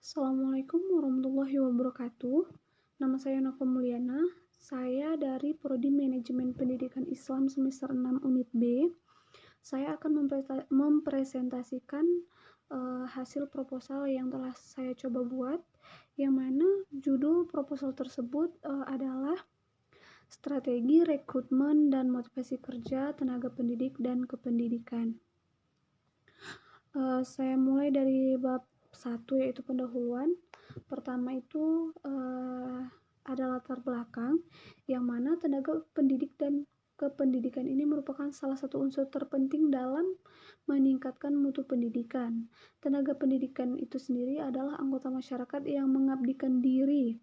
Assalamualaikum warahmatullahi wabarakatuh. Nama saya Nova Mulyana. Saya dari Prodi Manajemen Pendidikan Islam semester 6 Unit B. Saya akan mempresentasikan hasil proposal yang telah saya coba buat, yang mana judul proposal tersebut adalah Strategi Rekrutmen dan Motivasi Kerja Tenaga Pendidik dan Kependidikan. Saya mulai dari bab 1, yaitu pendahuluan. Pertama itu ada latar belakang, yang mana tenaga pendidik dan kependidikan ini merupakan salah satu unsur terpenting dalam meningkatkan mutu pendidikan. Tenaga pendidikan itu sendiri adalah anggota masyarakat yang mengabdikan diri,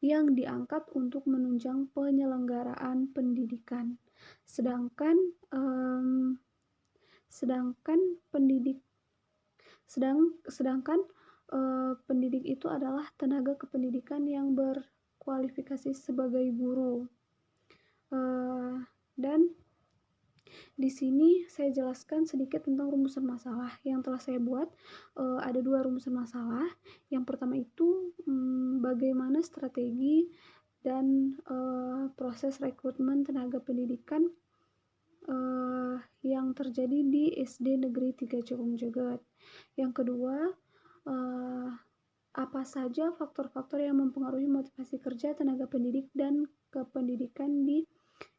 yang diangkat untuk menunjang penyelenggaraan pendidikan. Sedangkan pendidik itu adalah tenaga kependidikan yang berkualifikasi sebagai guru. Dan di sini saya jelaskan sedikit tentang rumusan masalah yang telah saya buat. Ada 2 rumusan masalah. Yang pertama itu bagaimana strategi dan proses rekrutmen tenaga pendidikan yang terjadi di SD Negeri 3 Cakung Jagat. Yang kedua, apa saja faktor-faktor yang mempengaruhi motivasi kerja tenaga pendidik dan kependidikan di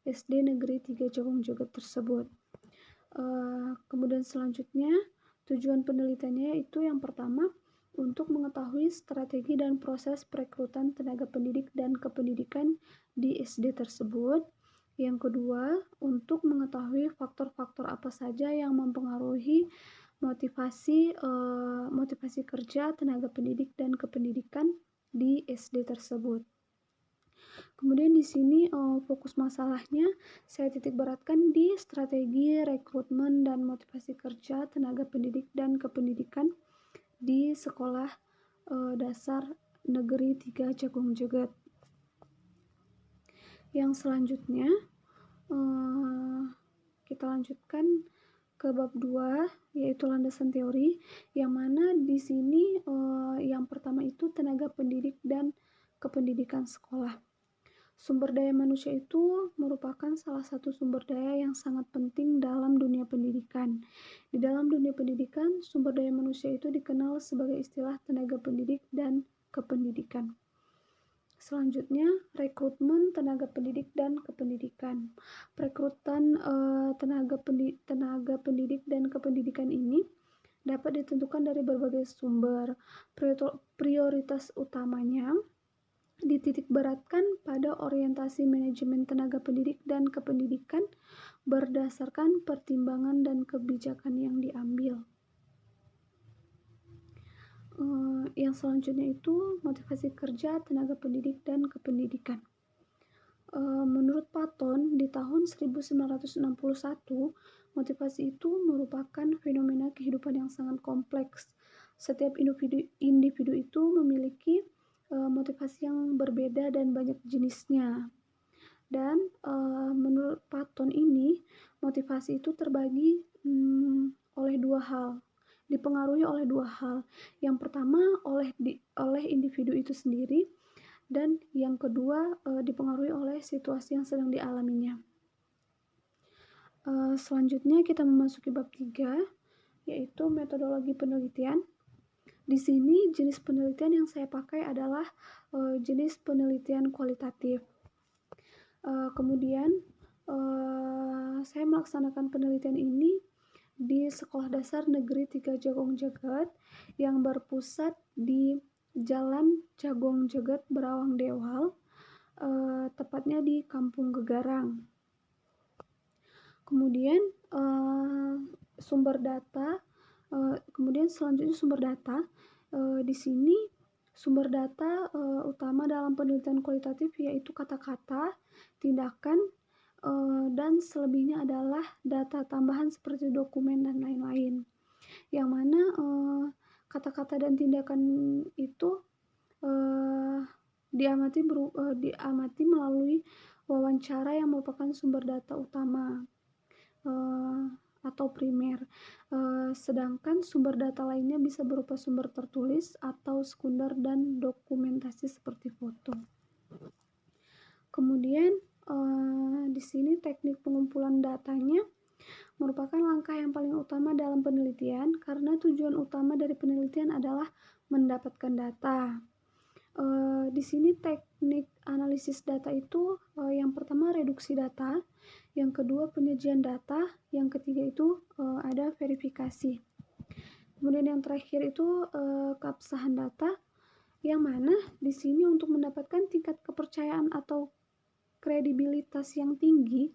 SD Negeri 3 Cakung Jagat tersebut. Kemudian selanjutnya, tujuan penelitiannya itu yang pertama, untuk mengetahui strategi dan proses perekrutan tenaga pendidik dan kependidikan di SD tersebut. Yang kedua, untuk mengetahui faktor-faktor apa saja yang mempengaruhi motivasi kerja tenaga pendidik dan kependidikan di SD tersebut. Kemudian di sini fokus masalahnya saya titik beratkan di strategi rekrutmen dan motivasi kerja tenaga pendidik dan kependidikan di sekolah dasar Negeri 3 Cakung Jagat. Yang selanjutnya kita lanjutkan ke bab 2, yaitu landasan teori, yang mana di sini yang pertama itu tenaga pendidik dan kependidikan sekolah. Sumber daya manusia itu merupakan salah satu sumber daya yang sangat penting dalam dunia pendidikan. Di dalam dunia pendidikan, sumber daya manusia itu dikenal sebagai istilah tenaga pendidik dan kependidikan. Selanjutnya, rekrutmen tenaga pendidik dan kependidikan. Perekrutan tenaga pendidik dan kependidikan ini dapat ditentukan dari berbagai sumber. Prioritas utamanya dititik beratkan pada orientasi manajemen tenaga pendidik dan kependidikan berdasarkan pertimbangan dan kebijakan yang diambil. Yang selanjutnya itu motivasi kerja tenaga pendidik dan kependidikan. Menurut Patton, di tahun 1961, motivasi itu merupakan fenomena kehidupan yang sangat kompleks. Setiap individu itu memiliki motivasi yang berbeda dan banyak jenisnya. Dan menurut Patton ini, motivasi itu terbagi oleh dua hal. Dipengaruhi oleh dua hal. Yang pertama oleh individu itu sendiri, dan yang kedua dipengaruhi oleh situasi yang sedang dialaminya. Selanjutnya kita memasuki bab 3, yaitu metodologi penelitian. Di sini jenis penelitian yang saya pakai adalah jenis penelitian kualitatif. Kemudian saya melaksanakan penelitian ini di Sekolah Dasar Negeri 3 Cakung Jagat yang berpusat di Jalan Cakung Jagat, Berawang Dewal, tepatnya di Kampung Gegarang. Kemudian selanjutnya sumber data. Di sini sumber data utama dalam penelitian kualitatif yaitu kata-kata, tindakan, dan selebihnya adalah data tambahan seperti dokumen dan lain-lain. Yang mana kata-kata dan tindakan itu diamati melalui wawancara yang merupakan sumber data utama. atau primer. Sedangkan sumber data lainnya bisa berupa sumber tertulis atau sekunder dan dokumentasi seperti foto. Kemudian, di sini teknik pengumpulan datanya merupakan langkah yang paling utama dalam penelitian karena tujuan utama dari penelitian adalah mendapatkan data. Di sini teknik analisis data itu, yang pertama reduksi data, yang kedua penyajian data, yang ketiga itu, ada verifikasi. Kemudian yang terakhir itu, keabsahan data, yang mana di sini untuk mendapatkan tingkat kepercayaan atau kredibilitas yang tinggi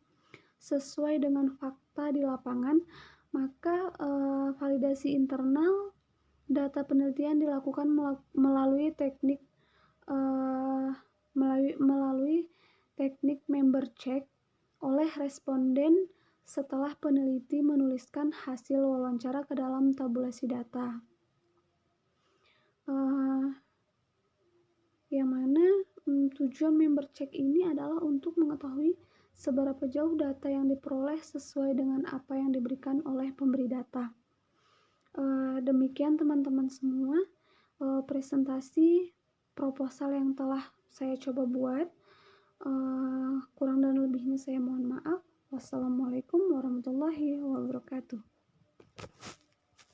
sesuai dengan fakta di lapangan, maka validasi internal data penelitian dilakukan melalui teknik member check oleh responden setelah peneliti menuliskan hasil wawancara ke dalam tabulasi data. Yang mana tujuan member check ini adalah untuk mengetahui seberapa jauh data yang diperoleh sesuai dengan apa yang diberikan oleh pemberi data. Demikian teman-teman semua presentasi proposal yang telah saya coba buat. Kurang dan lebihnya saya mohon maaf. Wassalamualaikum warahmatullahi wabarakatuh.